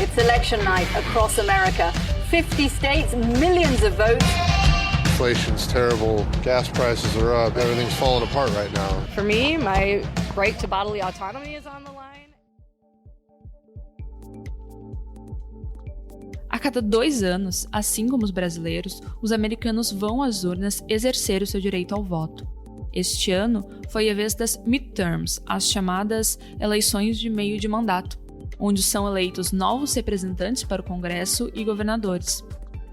It's election night across America. 50 states, millions of votes. Inflation's terrible. Gas prices are up. Everything's falling apart right now. For me, my right to bodily autonomy is on the line. A cada 2 anos, assim como os brasileiros, os americanos vão às urnas exercer o seu direito ao voto. Este ano foi a vez das midterms, as chamadas eleições de meio de mandato, onde são eleitos novos representantes para o Congresso e governadores.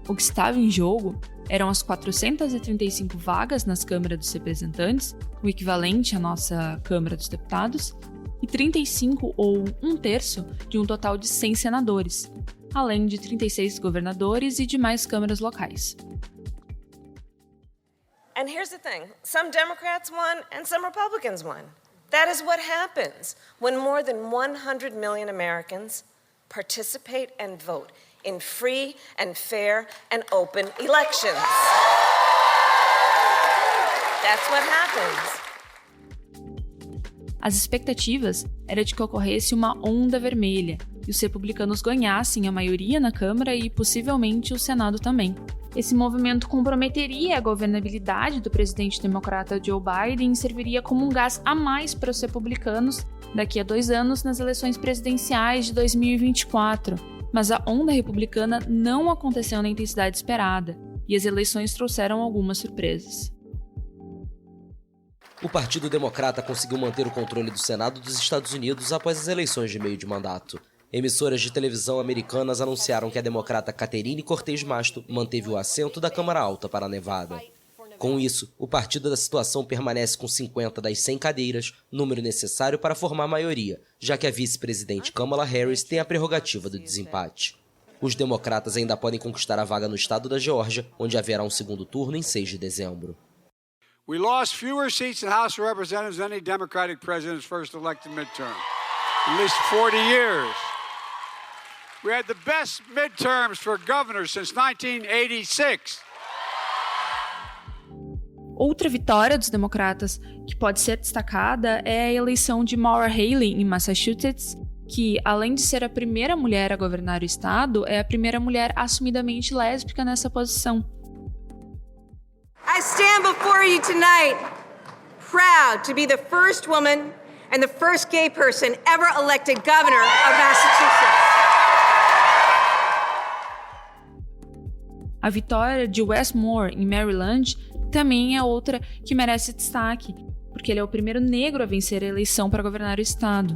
O que estava em jogo eram as 435 vagas nas câmaras dos representantes, o equivalente à nossa Câmara dos Deputados, e 35 ou 1/3 de um total de 100 senadores, além de 36 governadores e demais câmaras locais. And here's the thing, some Democrats won and some Republicans won. That is what happens when more than 100 million Americans participate and vote in free and fair and open elections. That's what happens. As expectativas eram de que ocorresse uma onda vermelha e os republicanos ganhassem a maioria na Câmara e possivelmente o Senado também. Esse movimento comprometeria a governabilidade do presidente democrata Joe Biden e serviria como um gás a mais para os republicanos daqui a 2 anos nas eleições presidenciais de 2024. Mas a onda republicana não aconteceu na intensidade esperada e as eleições trouxeram algumas surpresas. O Partido Democrata conseguiu manter o controle do Senado dos Estados Unidos após as eleições de meio de mandato. Emissoras de televisão americanas anunciaram que a democrata Catherine Cortez Masto manteve o assento da Câmara Alta para Nevada. Com isso, o partido da situação permanece com 50 das 100 cadeiras, número necessário para formar maioria, já que a vice-presidente Kamala Harris tem a prerrogativa do desempate. Os democratas ainda podem conquistar a vaga no estado da Geórgia, onde haverá um segundo turno em 6 de dezembro. We lost fewer seats in the House of Representatives than any Democratic president's first elected midterm. At least 40 years. We had the best midterms for governors since 1986. Outra vitória dos democratas que pode ser destacada é a eleição de Maura Healey em Massachusetts, que, além de ser a primeira mulher a governar o estado, é a primeira mulher assumidamente lésbica nessa posição. I stand before you tonight proud to be the first woman and the first gay person ever elected governor of Massachusetts. A vitória de Wes Moore em Maryland também é outra que merece destaque, porque ele é o primeiro negro a vencer a eleição para governar o estado.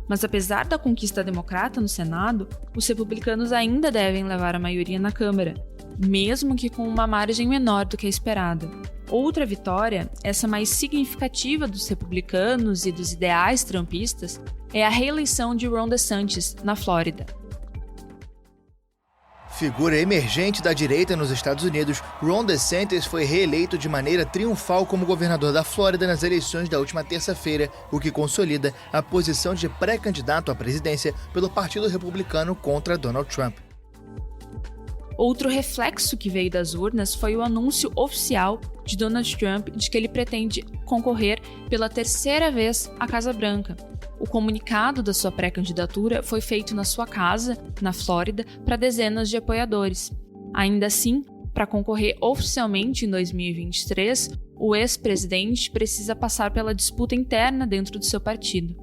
Mas apesar da conquista democrata no Senado, os republicanos ainda devem levar a maioria na Câmara, mesmo que com uma margem menor do que a esperada. Outra vitória, essa mais significativa dos republicanos e dos ideais trumpistas, é a reeleição de Ron DeSantis, na Flórida. Figura emergente da direita nos Estados Unidos, Ron DeSantis foi reeleito de maneira triunfal como governador da Flórida nas eleições da última terça-feira, o que consolida a posição de pré-candidato à presidência pelo Partido Republicano contra Donald Trump. Outro reflexo que veio das urnas foi o anúncio oficial de Donald Trump de que ele pretende concorrer pela 3ª vez à Casa Branca. O comunicado da sua pré-candidatura foi feito na sua casa, na Flórida, para dezenas de apoiadores. Ainda assim, para concorrer oficialmente em 2023, o ex-presidente precisa passar pela disputa interna dentro do seu partido.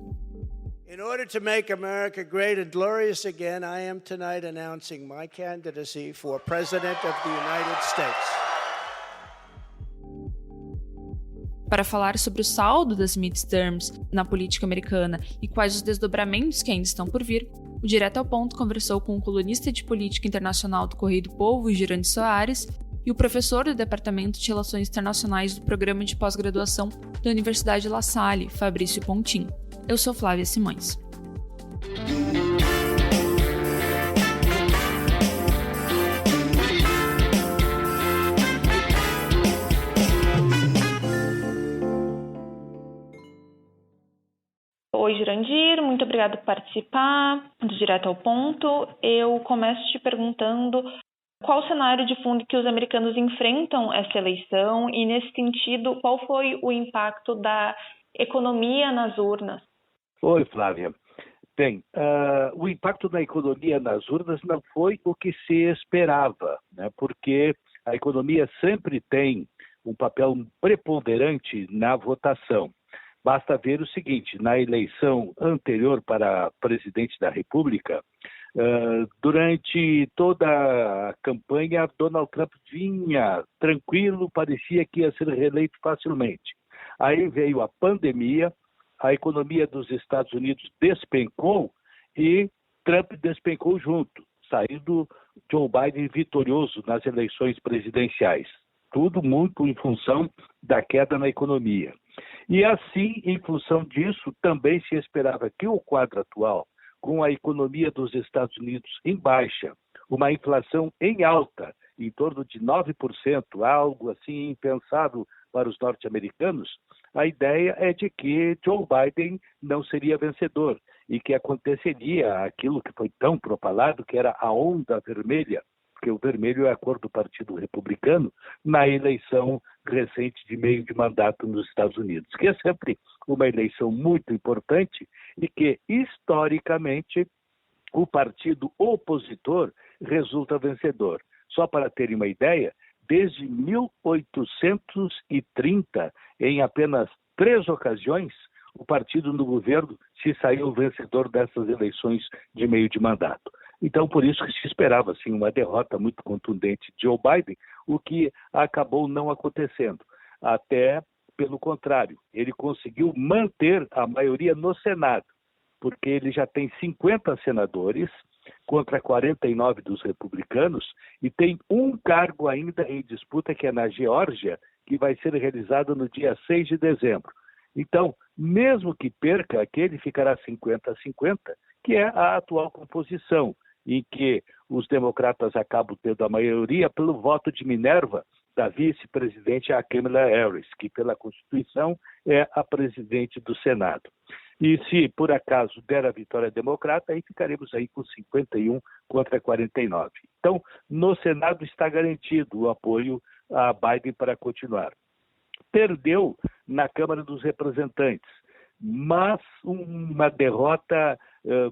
In order to make America great and glorious again, I am tonight announcing my candidacy for President of the United States. Para falar sobre o saldo das midterms na política americana e quais os desdobramentos que ainda estão por vir, o Direto ao Ponto conversou com o colunista de política internacional do Correio do Povo, Jurandir Soares, e o professor do Departamento de Relações Internacionais do Programa de Pós-Graduação da Universidade La Salle, Fabrício Pontin. Eu sou Flávia Simões. Oi, Jurandir, muito obrigada por participar do Direto ao Ponto. Eu começo te perguntando qual o cenário de fundo que os americanos enfrentam essa eleição e, nesse sentido, qual foi o impacto da economia nas urnas? Oi, Flávia. Bem, o impacto na economia nas urnas não foi o que se esperava, né? Porque a economia sempre tem um papel preponderante na votação. Basta ver o seguinte, na eleição anterior para presidente da República, durante toda a campanha, Donald Trump vinha tranquilo, parecia que ia ser reeleito facilmente. Aí veio a pandemia, a economia dos Estados Unidos despencou e Trump despencou junto, saindo Joe Biden vitorioso nas eleições presidenciais. Tudo muito em função da queda na economia. E assim, em função disso, também se esperava que o quadro atual, com a economia dos Estados Unidos em baixa, uma inflação em alta, em torno de 9%, algo assim impensável para os norte-americanos, a ideia é de que Joe Biden não seria vencedor e que aconteceria aquilo que foi tão propalado, que era a onda vermelha, porque o vermelho é a cor do Partido Republicano, na eleição recente de meio de mandato nos Estados Unidos, que é sempre uma eleição muito importante e que, historicamente, o partido opositor resulta vencedor. Só para terem uma ideia, desde 1830, em apenas 3 ocasiões, o partido no governo se saiu vencedor dessas eleições de meio de mandato. Então, por isso que se esperava assim, uma derrota muito contundente de Joe Biden, o que acabou não acontecendo. Até, pelo contrário, ele conseguiu manter a maioria no Senado, porque ele já tem 50 senadores contra 49 dos republicanos e tem um cargo ainda em disputa, que é na Geórgia, que vai ser realizado no dia 6 de dezembro. Então, mesmo que perca, aquele ficará 50-50, que é a atual composição, em que os democratas acabam tendo a maioria pelo voto de Minerva da vice-presidente a Kamala Harris, que pela Constituição é a presidente do Senado. E se por acaso der a vitória democrata, aí ficaremos aí com 51 contra 49. Então, no Senado está garantido o apoio a Biden para continuar. Perdeu na Câmara dos Representantes, mas uma derrota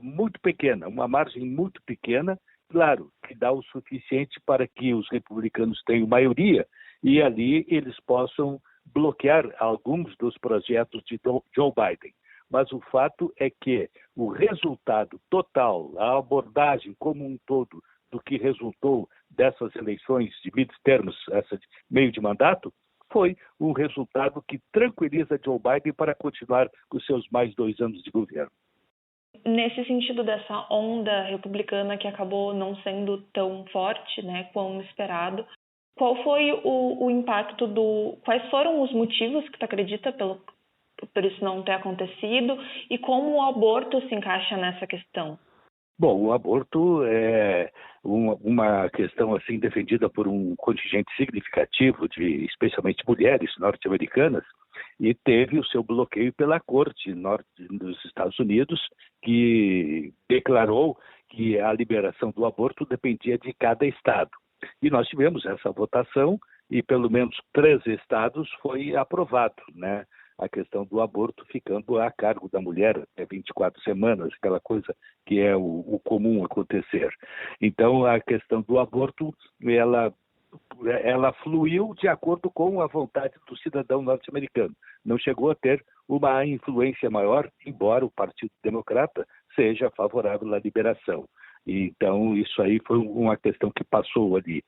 muito pequena, uma margem muito pequena, claro, que dá o suficiente para que os republicanos tenham maioria e ali eles possam bloquear alguns dos projetos de Joe Biden. Mas o fato é que o resultado total, a abordagem como um todo do que resultou dessas eleições de midterms, essa de meio de mandato, foi um resultado que tranquiliza Joe Biden para continuar com seus mais 2 anos de governo. Nesse sentido dessa onda republicana que acabou não sendo tão forte, né, como esperado, qual foi o impacto quais foram os motivos que tu acredita por isso não ter acontecido e como o aborto se encaixa nessa questão? Bom, o aborto é uma questão assim defendida por um contingente significativo de especialmente mulheres norte-americanas e teve o seu bloqueio pela Corte dos Estados Unidos, que declarou que a liberação do aborto dependia de cada estado. E nós tivemos essa votação e pelo menos 3 estados foi aprovado, né? A questão do aborto ficando a cargo da mulher até 24 semanas, aquela coisa que é o comum acontecer. Então, a questão do aborto, ela fluiu de acordo com a vontade do cidadão norte-americano. Não chegou a ter uma influência maior, embora o Partido Democrata seja favorável à liberação. Então, isso aí foi uma questão que passou ali.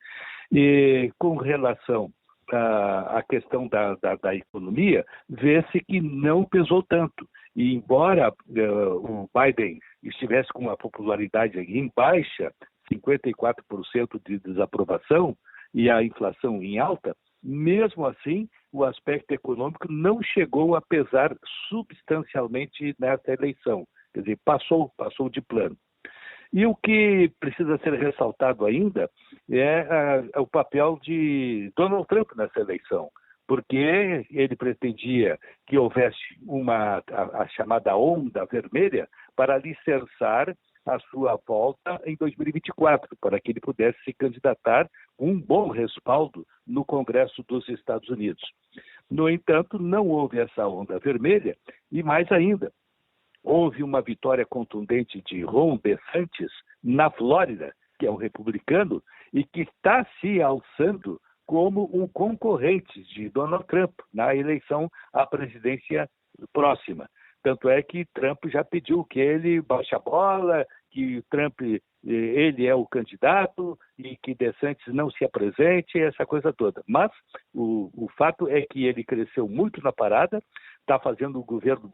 E com relação a questão da economia, vê-se que não pesou tanto. E embora o Biden estivesse com uma popularidade em baixa, 54% de desaprovação, e a inflação em alta, mesmo assim, o aspecto econômico não chegou a pesar substancialmente nessa eleição. Quer dizer, passou de plano. E o que precisa ser ressaltado ainda é o papel de Donald Trump nessa eleição, porque ele pretendia que houvesse a chamada onda vermelha para alicerçar a sua volta em 2024, para que ele pudesse se candidatar com um bom respaldo no Congresso dos Estados Unidos. No entanto, não houve essa onda vermelha e, mais ainda, houve uma vitória contundente de Ron DeSantis na Flórida, que é um republicano, e que está se alçando como um concorrente de Donald Trump na eleição à presidência próxima. Tanto é que Trump já pediu que ele baixe a bola, que Trump ele é o candidato e que DeSantis não se apresente, essa coisa toda. Mas o fato é que ele cresceu muito na parada, está fazendo um governo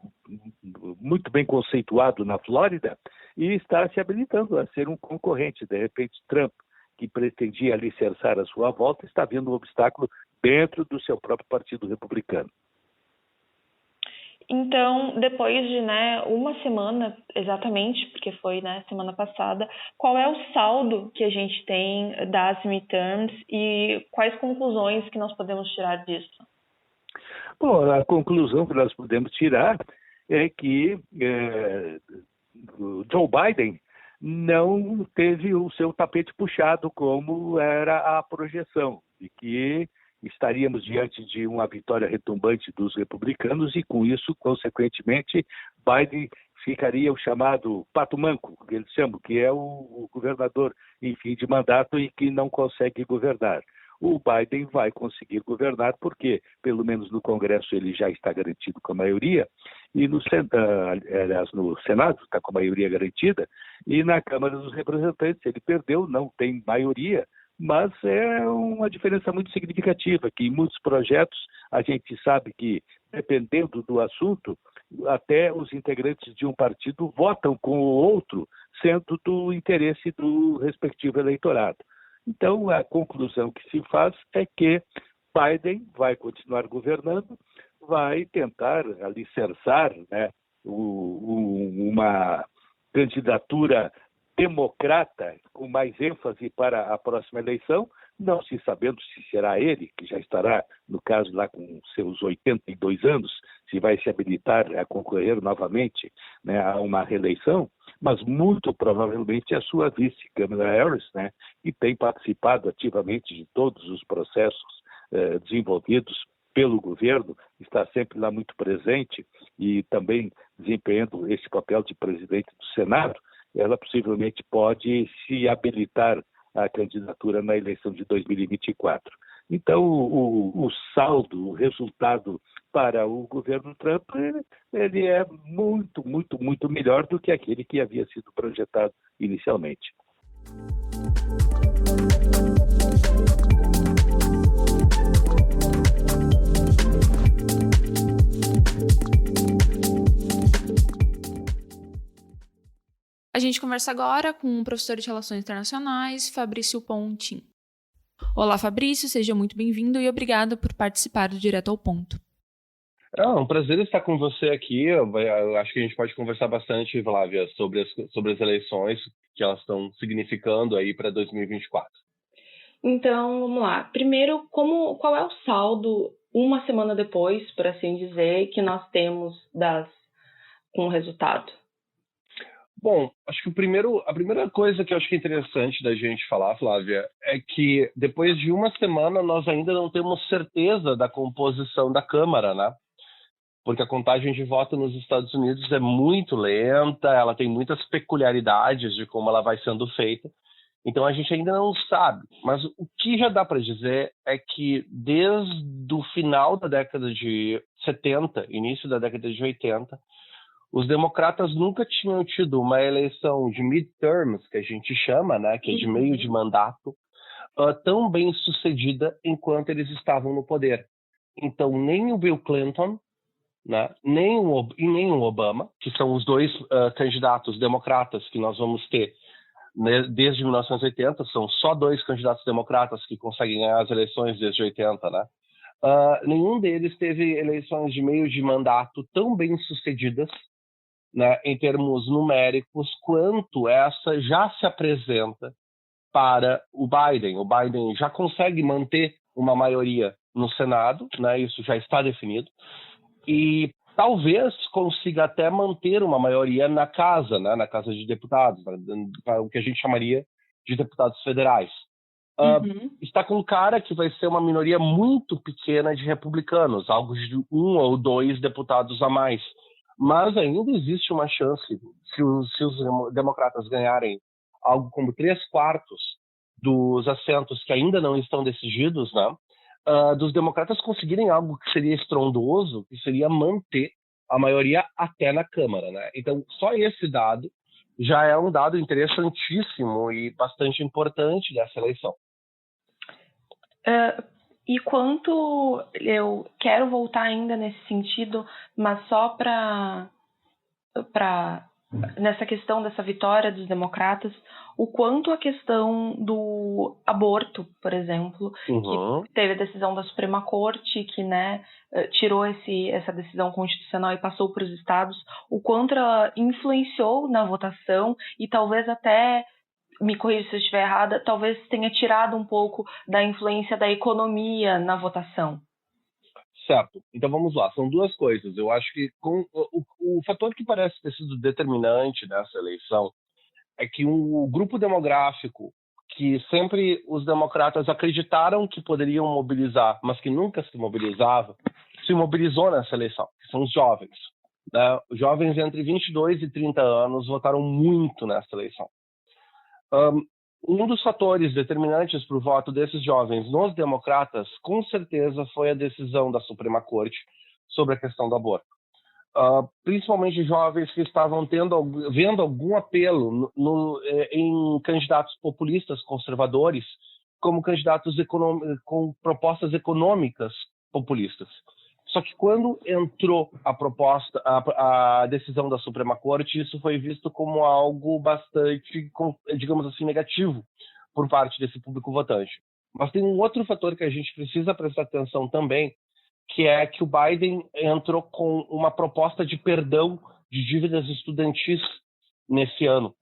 muito bem conceituado na Flórida e está se habilitando a ser um concorrente. De repente, Trump, que pretendia alicerçar a sua volta, está vendo um obstáculo dentro do seu próprio partido republicano. Então, depois de uma semana, exatamente, porque foi semana passada, qual é o saldo que a gente tem das midterms e quais conclusões que nós podemos tirar disso? Bom, a conclusão que nós podemos tirar é que o Joe Biden não teve o seu tapete puxado como era a projeção, e que estaríamos diante de uma vitória retumbante dos republicanos e, com isso, consequentemente, Biden ficaria o chamado pato manco, que eles chamam, que é o governador em fim de mandato e que não consegue governar. O Biden vai conseguir governar porque, pelo menos no Congresso, ele já está garantido com a maioria, e no Senado está com a maioria garantida, e na Câmara dos Representantes ele perdeu, não tem maioria, mas é uma diferença muito significativa, que em muitos projetos a gente sabe que, dependendo do assunto, até os integrantes de um partido votam com o outro, sendo do interesse do respectivo eleitorado. Então, a conclusão que se faz é que Biden vai continuar governando, vai tentar alicerçar uma candidatura democrata com mais ênfase para a próxima eleição, não se sabendo se será ele, que já estará, no caso, lá com seus 82 anos, se vai se habilitar a concorrer novamente a uma reeleição, mas muito provavelmente a sua vice, Kamala Harris, que tem participado ativamente de todos os processos desenvolvidos pelo governo, está sempre lá muito presente e também desempenhando esse papel de presidente do Senado. Ela possivelmente pode se habilitar à candidatura na eleição de 2024. Então, o saldo, o resultado para o governo Trump, ele é muito, muito, muito melhor do que aquele que havia sido projetado inicialmente. A gente conversa agora com o professor de Relações Internacionais, Fabrício Pontin. Olá, Fabrício, seja muito bem-vindo e obrigado por participar do Direto ao Ponto. É um prazer estar com você aqui. Eu acho que a gente pode conversar bastante, Flávia, sobre as eleições, que elas estão significando aí para 2024. Então, vamos lá. Primeiro, qual é o saldo, uma semana depois, por assim dizer, que nós temos com o resultado? Bom, acho que a primeira coisa que eu acho que é interessante da gente falar, Flávia, é que depois de uma semana nós ainda não temos certeza da composição da Câmara, né? Porque a contagem de voto nos Estados Unidos é muito lenta, ela tem muitas peculiaridades de como ela vai sendo feita, então a gente ainda não sabe. Mas o que já dá para dizer é que desde o final da década de 70, início da década de 80, os democratas nunca tinham tido uma eleição de midterms, que a gente chama, né, que é de meio de mandato, tão bem sucedida enquanto eles estavam no poder. Então, nem o Bill Clinton, né, nem o Obama, que são os dois candidatos democratas que nós vamos ter desde 1980, são só dois candidatos democratas que conseguem ganhar as eleições desde 80, né? Nenhum deles teve eleições de meio de mandato tão bem sucedidas, né, em termos numéricos, quanto essa já se apresenta para o Biden. O Biden já consegue manter uma maioria no Senado, né, isso já está definido, e talvez consiga até manter uma maioria na casa, né, na Casa de Deputados, para o que a gente chamaria de deputados federais. Está com cara que vai ser uma minoria muito pequena de republicanos, algo de 1 ou 2 deputados a mais. mas ainda existe uma chance, se os democratas ganharem algo como 3/4 dos assentos que ainda não estão decididos, né, dos democratas conseguirem algo que seria estrondoso, que seria manter a maioria até na Câmara, né? Então, só esse dado já é um dado interessantíssimo e bastante importante dessa eleição. E quanto eu quero voltar ainda nesse sentido, mas só para nessa questão dessa vitória dos democratas, o quanto a questão do aborto, por exemplo, que teve a decisão da Suprema Corte, que, né, tirou essa decisão constitucional e passou para os estados, o quanto ela influenciou na votação e talvez até, me corrija se eu estiver errada, talvez tenha tirado um pouco da influência da economia na votação. Certo. Então vamos lá. São duas coisas. Eu acho que o fator que parece ter sido determinante nessa eleição é que o grupo demográfico que sempre os democratas acreditaram que poderiam mobilizar, mas que nunca se mobilizava, se mobilizou nessa eleição, que são os jovens. Né? Os jovens entre 22 e 30 anos votaram muito nessa eleição. Um dos fatores determinantes para o voto desses jovens nos democratas, com certeza, foi a decisão da Suprema Corte sobre a questão do aborto. Principalmente jovens que estavam vendo algum apelo em candidatos populistas conservadores, como candidatos com propostas econômicas populistas. Só que quando entrou a decisão da Suprema Corte, isso foi visto como algo bastante, digamos assim, negativo por parte desse público votante. Mas tem um outro fator que a gente precisa prestar atenção também, que é que o Biden entrou com uma proposta de perdão de dívidas estudantis nesse ano.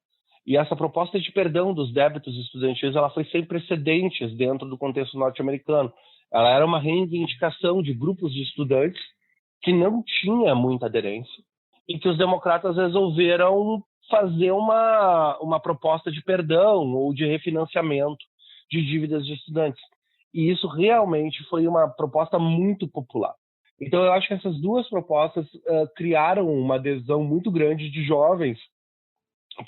E essa proposta de perdão dos débitos estudantis, ela foi sem precedentes dentro do contexto norte-americano. Ela era uma reivindicação de grupos de estudantes que não tinha muita aderência e que os democratas resolveram fazer uma proposta de perdão ou de refinanciamento de dívidas de estudantes. E isso realmente foi uma proposta muito popular. Então, eu acho que essas duas propostas criaram uma adesão muito grande de jovens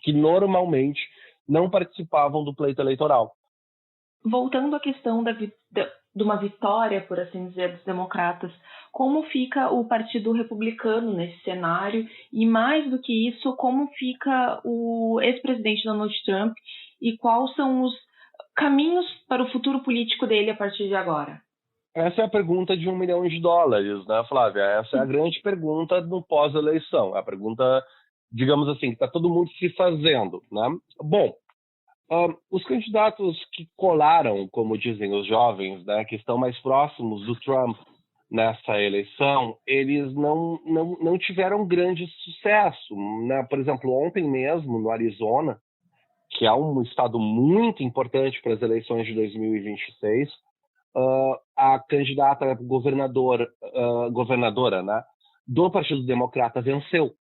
que normalmente não participavam do pleito eleitoral. Voltando à questão de uma vitória, por assim dizer, dos democratas, como fica o Partido Republicano nesse cenário? E mais do que isso, como fica o ex-presidente Donald Trump e quais são os caminhos para o futuro político dele a partir de agora? Essa é a pergunta de $1 milhão, né, Flávia? Essa é a grande pergunta no pós-eleição. É a pergunta, digamos assim, que está todo mundo se fazendo, né? Bom, os candidatos que colaram, como dizem os jovens, né, que estão mais próximos do Trump nessa eleição, eles não tiveram grande sucesso. Né? Por exemplo, ontem mesmo, no Arizona, que é um estado muito importante para as eleições de 2026, a candidata governadora, né, do Partido Democrata venceu.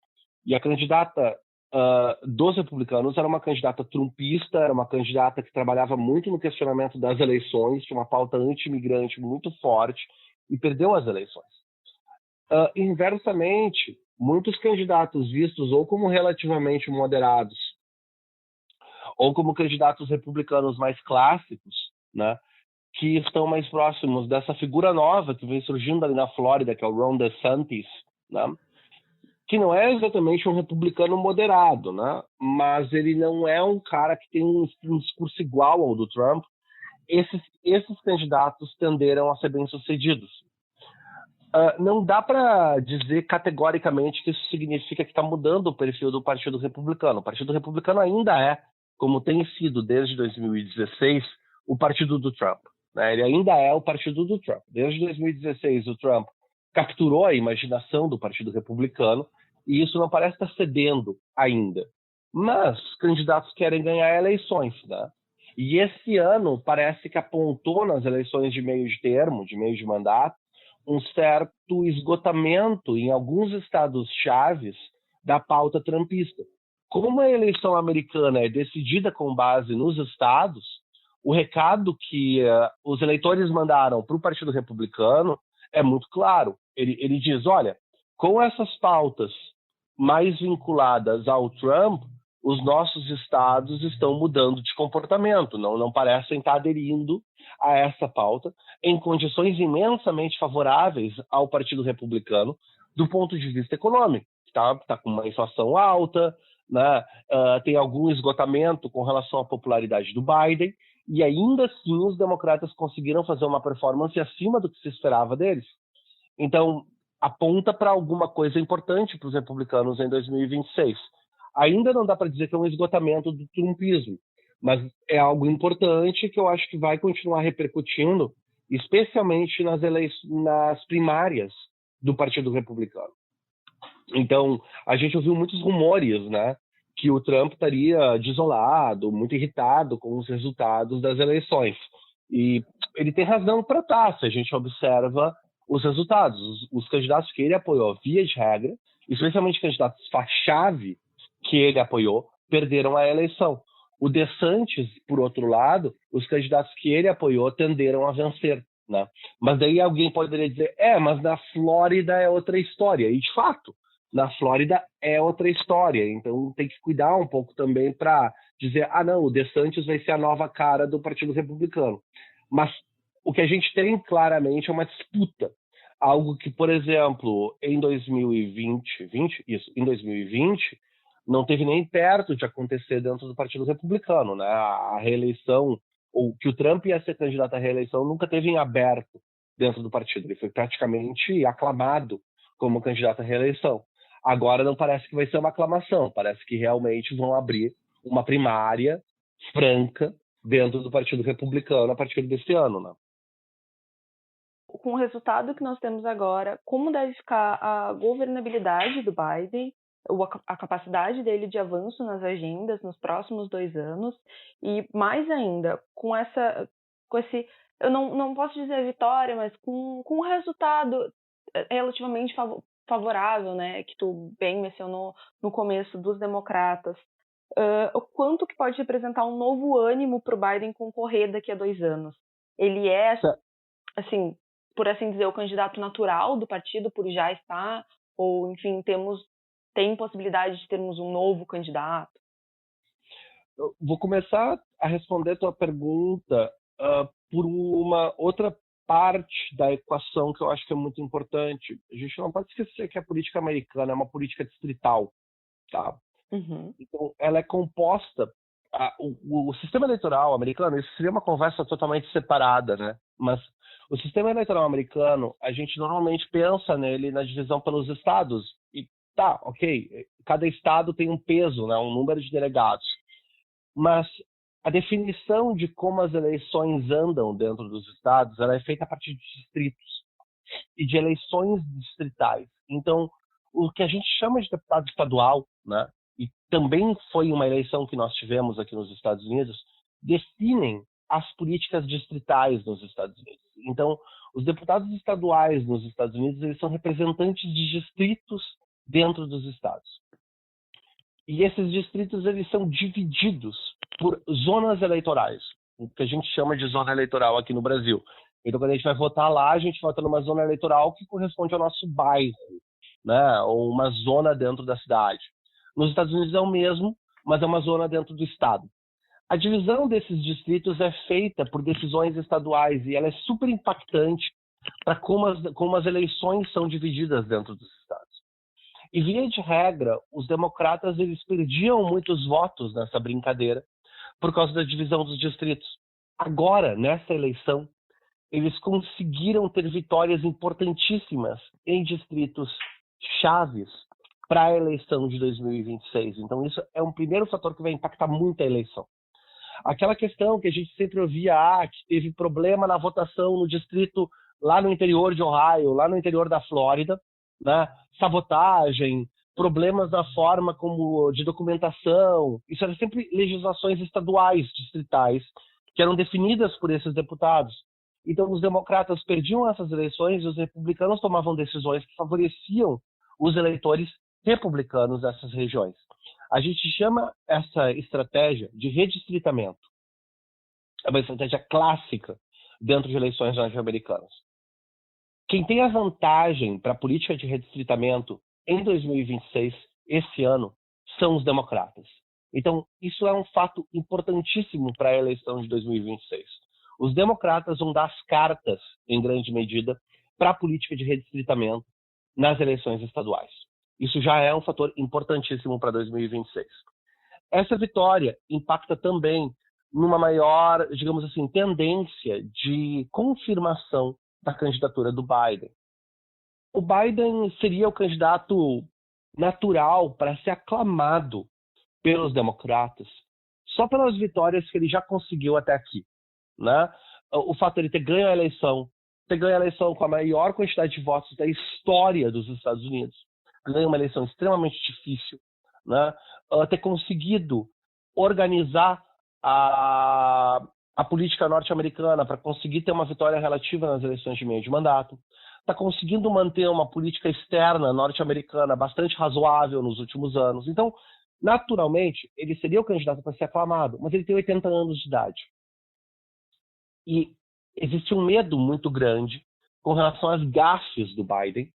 E a candidata dos republicanos era uma candidata trumpista, era uma candidata que trabalhava muito no questionamento das eleições, tinha uma pauta anti-imigrante muito forte e perdeu as eleições. Inversamente, muitos candidatos vistos ou como relativamente moderados ou como candidatos republicanos mais clássicos, né, que estão mais próximos dessa figura nova que vem surgindo ali na Flórida, que é o Ron DeSantis, né, que não é exatamente um republicano moderado, né? Mas ele não é um cara que tem um discurso igual ao do Trump. Esses candidatos tenderam a ser bem-sucedidos. Não dá para dizer categoricamente que isso significa que está mudando o perfil do Partido Republicano. O Partido Republicano ainda é, como tem sido desde 2016, o partido do Trump. Né? Ele ainda é o partido do Trump. Desde 2016, o Trump capturou a imaginação do Partido Republicano e isso não parece estar cedendo ainda. Mas candidatos querem ganhar eleições, né? E esse ano parece que apontou nas eleições de meio de termo, de meio de mandato, um certo esgotamento em alguns estados chaves da pauta trumpista. Como a eleição americana é decidida com base nos estados, o recado que os eleitores mandaram para o Partido Republicano é muito claro. Ele diz, olha, com essas pautas mais vinculadas ao Trump, os nossos estados estão mudando de comportamento, não parecem estar aderindo a essa pauta em condições imensamente favoráveis ao Partido Republicano do ponto de vista econômico. Tá com uma inflação alta, né? Tem algum esgotamento com relação à popularidade do Biden, e ainda assim os democratas conseguiram fazer uma performance acima do que se esperava deles. Então, aponta para alguma coisa importante para os republicanos em 2026. Ainda não dá para dizer que é um esgotamento do trumpismo, mas é algo importante que eu acho que vai continuar repercutindo, especialmente nas primárias do Partido Republicano. Então, a gente ouviu muitos rumores, né, que o Trump estaria desolado, muito irritado com os resultados das eleições. E ele tem razão para estar, se a gente observa os resultados. Os candidatos que ele apoiou, via de regra, especialmente candidatos-chave que ele apoiou, perderam a eleição. O DeSantis, por outro lado, os candidatos que ele apoiou tenderam a vencer, né? Mas daí alguém poderia dizer, mas na Flórida é outra história. E, de fato, na Flórida é outra história. Então tem que cuidar um pouco também para dizer, não, o DeSantis vai ser a nova cara do Partido Republicano. Mas o que a gente tem claramente é uma disputa. Algo que, por exemplo, em 2020, não teve nem perto de acontecer dentro do Partido Republicano, né? A reeleição, ou que o Trump ia ser candidato à reeleição, nunca teve em aberto dentro do partido. Ele foi praticamente aclamado como candidato à reeleição. Agora não parece que vai ser uma aclamação, parece que realmente vão abrir uma primária franca dentro do Partido Republicano a partir desse ano, né? Com o resultado que nós temos agora, como deve ficar a governabilidade do Biden, a capacidade dele de avanço nas agendas nos próximos 2 anos, e mais ainda, com esse, eu não posso dizer vitória, mas com um resultado relativamente favorável, né, que tu bem mencionou no começo, dos democratas, o quanto que pode representar um novo ânimo para o Biden concorrer daqui a 2 anos. Ele é, assim, por assim dizer, o candidato natural do partido por já estar, ou, enfim, tem possibilidade de termos um novo candidato? Eu vou começar a responder a tua pergunta por uma outra parte da equação que eu acho que é muito importante. A gente não pode esquecer que a política americana é uma política distrital, tá? Uhum. Então, ela é composta... O sistema eleitoral americano, isso seria uma conversa totalmente separada, né? Mas o sistema eleitoral americano, a gente normalmente pensa nele na divisão pelos estados. E tá, ok, cada estado tem um peso, né? Um número de delegados. Mas a definição de como as eleições andam dentro dos estados, ela é feita a partir de distritos e de eleições distritais. Então, o que a gente chama de deputado estadual, né? E também foi uma eleição que nós tivemos aqui nos Estados Unidos, definem as políticas distritais nos Estados Unidos. Então, os deputados estaduais nos Estados Unidos, eles são representantes de distritos dentro dos estados. E esses distritos, eles são divididos por zonas eleitorais, o que a gente chama de zona eleitoral aqui no Brasil. Então, quando a gente vai votar lá, a gente vota numa zona eleitoral que corresponde ao nosso bairro, né? Ou uma zona dentro da cidade. Nos Estados Unidos é o mesmo, mas é uma zona dentro do estado. A divisão desses distritos é feita por decisões estaduais e ela é super impactante para como as eleições são divididas dentro dos estados. E, via de regra, os democratas eles perdiam muitos votos nessa brincadeira por causa da divisão dos distritos. Agora, nessa eleição, eles conseguiram ter vitórias importantíssimas em distritos chaves para a eleição de 2026. Então, isso é um primeiro fator que vai impactar muito a eleição. Aquela questão que a gente sempre ouvia, que teve problema na votação no distrito lá no interior de Ohio, lá no interior da Flórida, né? Sabotagem, problemas na forma como de documentação. Isso eram sempre legislações estaduais, distritais, que eram definidas por esses deputados. Então, os democratas perdiam essas eleições e os republicanos tomavam decisões que favoreciam os eleitores republicanos dessas regiões. A gente chama essa estratégia de redistritamento. É uma estratégia clássica dentro de eleições norte-americanas. Quem tem a vantagem para a política de redistritamento em 2026 esse ano são os democratas. Então, isso é um fato importantíssimo para a eleição de 2026. Os democratas vão dar as cartas, em grande medida, para a política de redistritamento nas eleições estaduais. Isso já é um fator importantíssimo para 2026. Essa vitória impacta também numa maior, digamos assim, tendência de confirmação da candidatura do Biden. O Biden seria o candidato natural para ser aclamado pelos democratas só pelas vitórias que ele já conseguiu até aqui, né? O fato de ele ter ganho a eleição com a maior quantidade de votos da história dos Estados Unidos, ganha uma eleição extremamente difícil, né? Ter conseguido organizar a política norte-americana para conseguir ter uma vitória relativa nas eleições de meio de mandato, está conseguindo manter uma política externa norte-americana bastante razoável nos últimos anos. Então, naturalmente, ele seria o candidato para ser aclamado, mas ele tem 80 anos de idade. E existe um medo muito grande com relação às gafes do Biden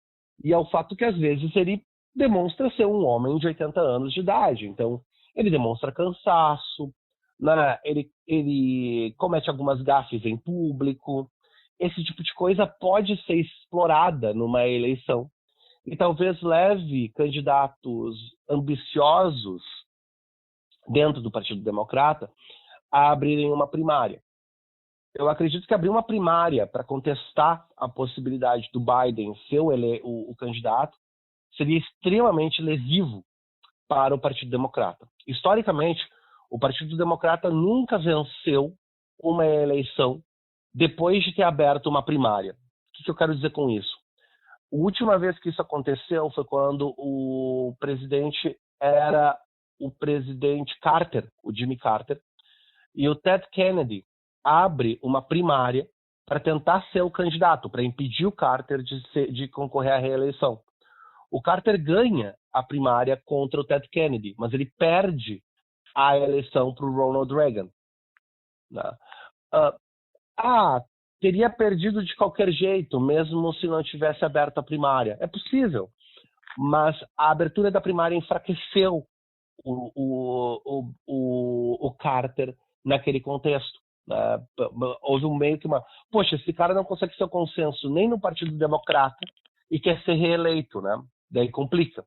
e ao fato que, às vezes, ele demonstra ser um homem de 80 anos de idade. Então, ele demonstra cansaço, né? Ele comete algumas gafes em público. Esse tipo de coisa pode ser explorada numa eleição e talvez leve candidatos ambiciosos dentro do Partido Democrata a abrirem uma primária. Eu acredito que abrir uma primária para contestar a possibilidade do Biden ser o candidato seria extremamente lesivo para o Partido Democrata. Historicamente, o Partido Democrata nunca venceu uma eleição depois de ter aberto uma primária. O que eu quero dizer com isso? A última vez que isso aconteceu foi quando o presidente era o presidente Carter, o Jimmy Carter, e o Ted Kennedy abre uma primária para tentar ser o candidato, para impedir o Carter de concorrer à reeleição. O Carter ganha a primária contra o Ted Kennedy, mas ele perde a eleição para o Ronald Reagan. Teria perdido de qualquer jeito, mesmo se não tivesse aberto a primária. É possível, mas a abertura da primária enfraqueceu o Carter naquele contexto. Houve meio que poxa, esse cara não consegue ser o consenso nem no Partido Democrata e quer ser reeleito, né? Daí complica.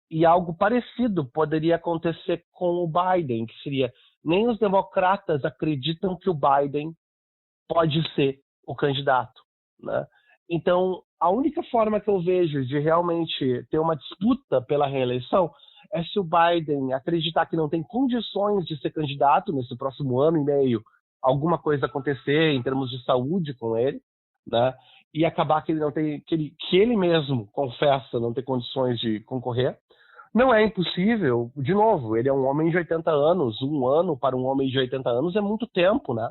E algo parecido poderia acontecer com o Biden, que seria, nem os democratas acreditam que o Biden pode ser o candidato, né? Então, a única forma que eu vejo de realmente ter uma disputa pela reeleição é se o Biden acreditar que não tem condições de ser candidato nesse próximo ano e meio, alguma coisa acontecer em termos de saúde com ele, né? E acabar que ele não tem, que ele mesmo confessa não ter condições de concorrer. Não é impossível, de novo, ele é um homem de 80 anos, um ano para um homem de 80 anos é muito tempo, né?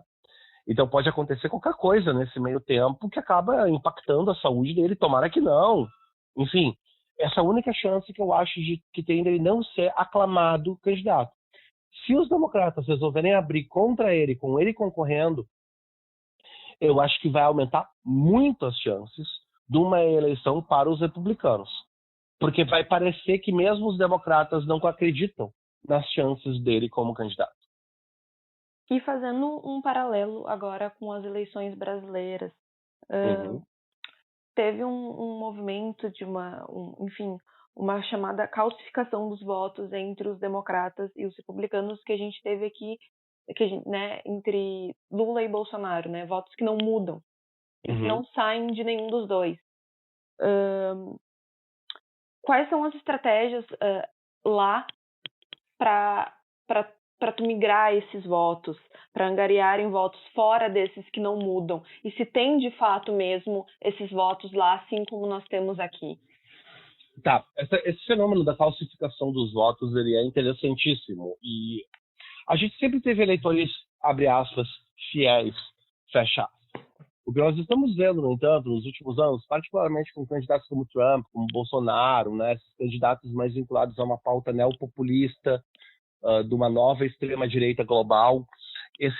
Então pode acontecer qualquer coisa nesse meio tempo que acaba impactando a saúde dele, tomara que não. Enfim, essa é a única chance que eu acho que tem dele não ser aclamado candidato. Se os democratas resolverem abrir contra ele, com ele concorrendo, eu acho que vai aumentar muito as chances de uma eleição para os republicanos. Porque vai parecer que mesmo os democratas não acreditam nas chances dele como candidato. E fazendo um paralelo agora com as eleições brasileiras, teve um movimento de uma chamada calcificação dos votos entre os democratas e os republicanos que a gente teve aqui, né, entre Lula e Bolsonaro, né, votos que não mudam, que não saem de nenhum dos dois. Quais são as estratégias lá para tu migrar esses votos, para angariarem votos fora desses que não mudam? E se tem de fato mesmo esses votos lá, assim como nós temos aqui? Tá, esse fenômeno da falsificação dos votos, ele é interessantíssimo. E a gente sempre teve eleitores, abre aspas, fiéis, fecha aspas. O que nós estamos vendo, no entanto, nos últimos anos, particularmente com candidatos como Trump, como Bolsonaro, né, esses candidatos mais vinculados a uma pauta neopopulista, de uma nova extrema-direita global, esses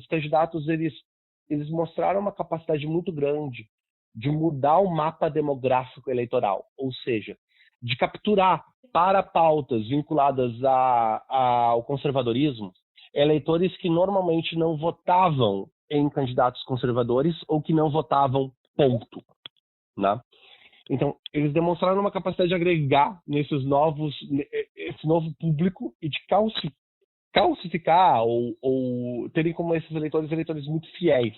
candidatos, eles mostraram uma capacidade muito grande de mudar o mapa demográfico eleitoral, ou seja, de capturar para pautas vinculadas ao conservadorismo eleitores que normalmente não votavam em candidatos conservadores ou que não votavam ponto, né? Então, eles demonstraram uma capacidade de agregar esse novo público e de calcificar ou terem como esses eleitores muito fiéis.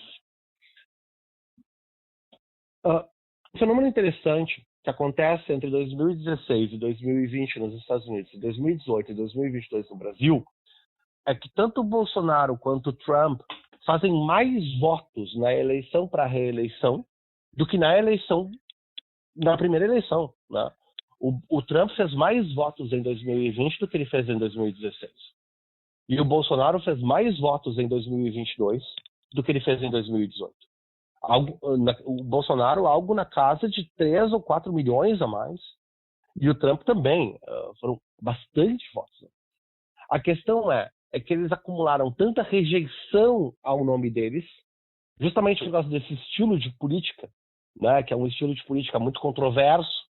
Um fenômeno interessante que acontece entre 2016 e 2020 nos Estados Unidos, e 2018 e 2022 no Brasil, é que tanto o Bolsonaro quanto o Trump fazem mais votos na eleição para a reeleição do que na primeira eleição, né? O Trump fez mais votos em 2020 do que ele fez em 2016. E o Bolsonaro fez mais votos em 2022 do que ele fez em 2018. O Bolsonaro, algo na casa de 3 ou 4 milhões a mais. E o Trump também. Foram bastante votos. A questão é que eles acumularam tanta rejeição ao nome deles, justamente por causa desse estilo de política, né, que é um estilo de política muito controverso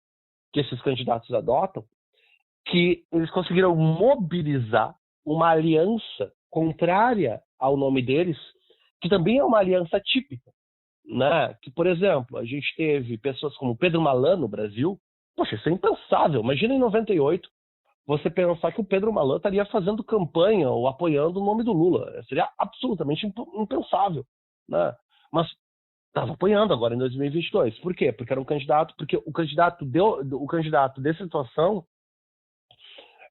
que esses candidatos adotam, que eles conseguiram mobilizar uma aliança contrária ao nome deles, que também é uma aliança típica, né? Que, por exemplo, a gente teve pessoas como Pedro Malan no Brasil. Poxa, isso é impensável. Imagina em 98 você pensar que o Pedro Malan estaria fazendo campanha ou apoiando o nome do Lula. Seria absolutamente impensável, né? Mas estava apoiando agora em 2022. Por quê? Porque era um candidato, porque o candidato dessa situação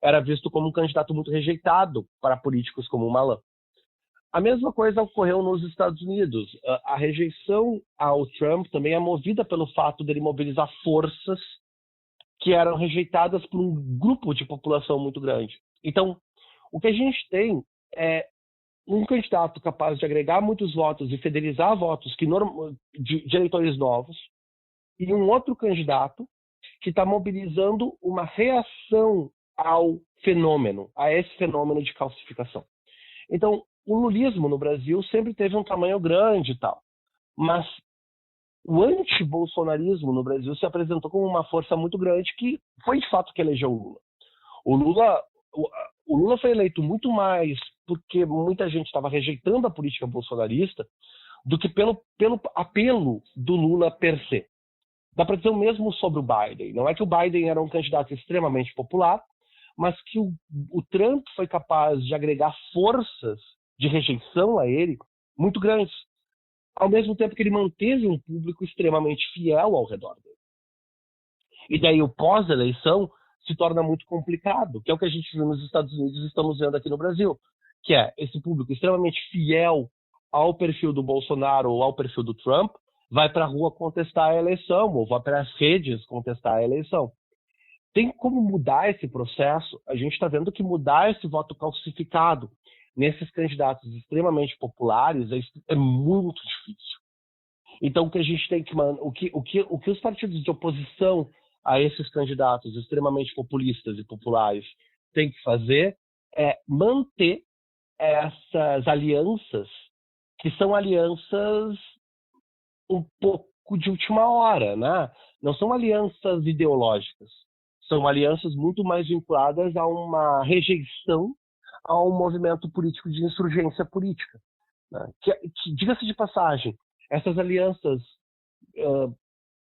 era visto como um candidato muito rejeitado para políticos como o Malan. A mesma coisa ocorreu nos Estados Unidos. A rejeição ao Trump também é movida pelo fato dele mobilizar forças que eram rejeitadas por um grupo de população muito grande. Então, o que a gente tem é um candidato capaz de agregar muitos votos e fidelizar votos de eleitores novos, e um outro candidato que está mobilizando uma reação ao fenômeno, a esse fenômeno de calcificação. Então, o lulismo no Brasil sempre teve um tamanho grande e tal, mas o anti-bolsonarismo no Brasil se apresentou como uma força muito grande que foi de fato que elegeu o Lula. O Lula foi eleito muito mais porque muita gente estava rejeitando a política bolsonarista do que pelo apelo do Lula per se. Dá para dizer o mesmo sobre o Biden. Não é que o Biden era um candidato extremamente popular, mas que o Trump foi capaz de agregar forças de rejeição a ele muito grandes, ao mesmo tempo que ele manteve um público extremamente fiel ao redor dele. E daí o pós-eleição se torna muito complicado, que é o que a gente viu nos Estados Unidos e estamos vendo aqui no Brasil, que é esse público extremamente fiel ao perfil do Bolsonaro ou ao perfil do Trump, vai para a rua contestar a eleição, ou vai para as redes contestar a eleição. Tem como mudar esse processo? A gente está vendo que mudar esse voto calcificado nesses candidatos extremamente populares é muito difícil. Então, o que a gente tem o que os partidos de oposição a esses candidatos extremamente populistas e populares têm que fazer é manter essas alianças, que são alianças um pouco de última hora, né? Não são alianças ideológicas, são alianças muito mais vinculadas a uma rejeição a um movimento político de insurgência política, né? Que, diga-se de passagem, essas alianças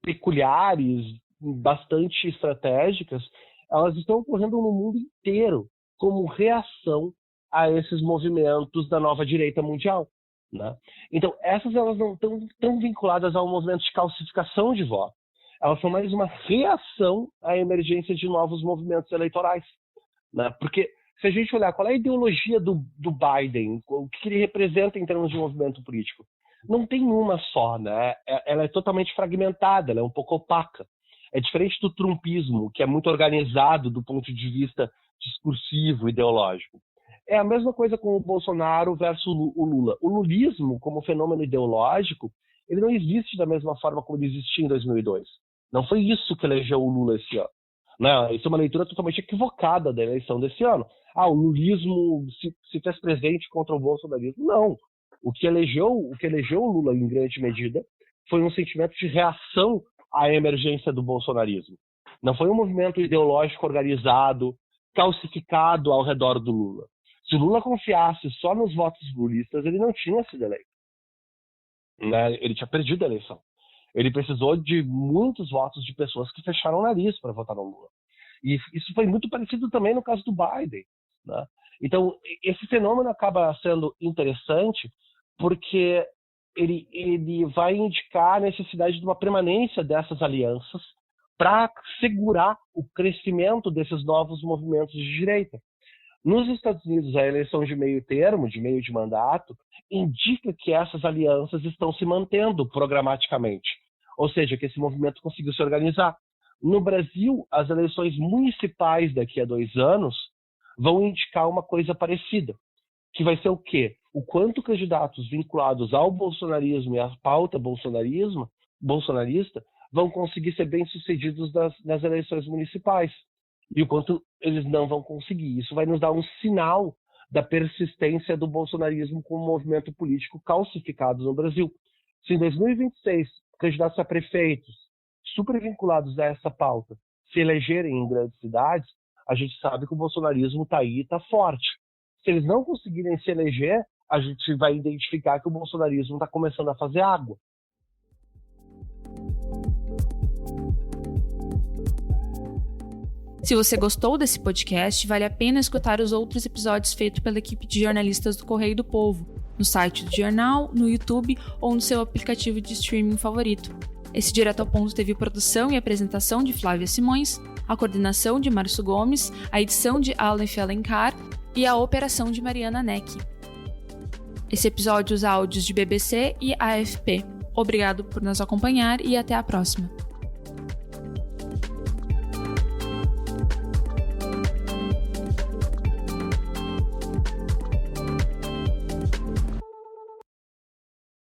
peculiares, bastante estratégicas, elas estão ocorrendo no mundo inteiro como reação a esses movimentos da nova direita mundial, né? Então, elas não estão tão vinculadas ao movimento de calcificação de voto. Elas são mais uma reação à emergência de novos movimentos eleitorais, né? Porque se a gente olhar qual é a ideologia do Biden, o que ele representa em termos de movimento político, não tem uma só, né? Ela é totalmente fragmentada, ela é um pouco opaca. É diferente do trumpismo, que é muito organizado do ponto de vista discursivo, ideológico. É a mesma coisa com o Bolsonaro versus o Lula. O lulismo, como fenômeno ideológico, ele não existe da mesma forma como ele existia em 2002. Não foi isso que elegeu o Lula esse ano. Não, isso é uma leitura totalmente equivocada da eleição desse ano. O lulismo se fez presente contra o bolsonarismo. Não. O que elegeu o Lula, em grande medida, foi um sentimento de reação à emergência do bolsonarismo. Não foi um movimento ideológico organizado, calcificado ao redor do Lula. Se o Lula confiasse só nos votos lulistas, ele não tinha sido eleito. Né? Ele tinha perdido a eleição. Ele precisou de muitos votos de pessoas que fecharam o nariz para votar no Lula. E isso foi muito parecido também no caso do Biden. Né? Então, esse fenômeno acaba sendo interessante porque ele vai indicar a necessidade de uma permanência dessas alianças para segurar o crescimento desses novos movimentos de direita. Nos Estados Unidos, a eleição de meio termo, de meio de mandato, indica que essas alianças estão se mantendo programaticamente, ou seja, que esse movimento conseguiu se organizar. No Brasil, as eleições municipais daqui a 2 anos vão indicar uma coisa parecida, que vai ser o quê? O quanto candidatos vinculados ao bolsonarismo e à pauta bolsonarista vão conseguir ser bem-sucedidos nas eleições municipais. E o quanto eles não vão conseguir. Isso vai nos dar um sinal da persistência do bolsonarismo como movimento político calcificado no Brasil. Se em 2026 candidatos a prefeitos super vinculados a essa pauta se elegerem em grandes cidades, a gente sabe que o bolsonarismo está aí e está forte. Se eles não conseguirem se eleger, a gente vai identificar que o bolsonarismo está começando a fazer água. Se você gostou desse podcast, vale a pena escutar os outros episódios feitos pela equipe de jornalistas do Correio do Povo, no site do jornal, no YouTube ou no seu aplicativo de streaming favorito. Esse Direto ao Ponto teve produção e apresentação de Flávia Simões, a coordenação de Márcio Gomes, a edição de Aleph Alencar e a operação de Mariana Neck. Esse episódio usa áudios de BBC e AFP. Obrigado por nos acompanhar e até a próxima.